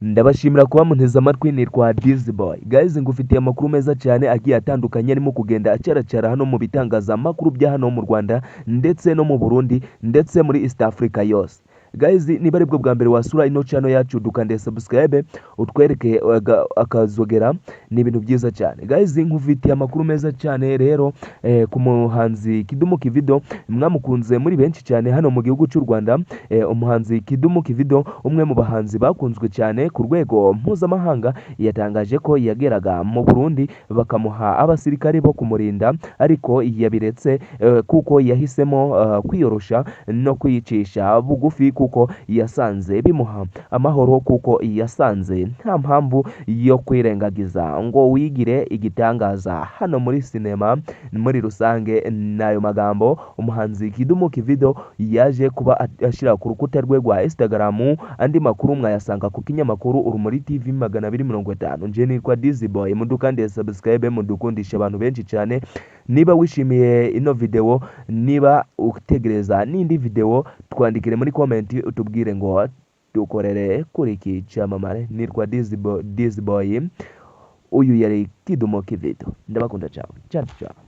Ndabashimira kuba munteze amatwi. Nitwa Dizzyboy. Guys, ngufitiye amakuru meza cyane agiye atandukanye arimo kugenda acaracara hano mu bitangazamakuru bya hano mu Rwanda ndetse no mu Burundi ndetse muri East Africa yose. Guys, niba aribwo bwa mbere wasura ino channel yacu dukande subscribe utwereke akazogera, ni ibintu byiza cyane. Guys, nkufitiye amakuru meza cyane rero ku muhanzi Kidum Kibido, mwamukunze muri benshi cyane hano mu gihugu cy'u Rwanda. Umuhanzi Kidum Kibido, umwe mu bahanzi bakunzwe cyane ku rwego mpuzamahanga, yatangaje ko yageraga mu Burundi bakamuha abasirikare bo kumurinda, ariko yabiretse kuko yahisemo kwiyorosha no kwiyicisha bugufi, kuko yasanze bimuha amahoro, kuko yasanze nta mpamvu yo kwirengagiza ngo wigire igitangaza hano muri sinema muri rusange. Nayo magambo umuhanzi Kidum Kibido yaje kuba ashyira ku rukuta rwe rwa Instagram. Andi makuru mwayasanga ku kinyamakuru Urumuri TV 250. Nje nitwa Dizzyboy, mudukande subscribe, mudukundisha abantu benshi cyane. Niba wishimiye ino video, niba utegereza n'indi video, twandikire muri comment utubwire ngo dukorere kuri iki cyamamare. Nitwa Dizzyboy, uyu yari Kidum Kibido. Ndabakunda cyane. Ciao ciao.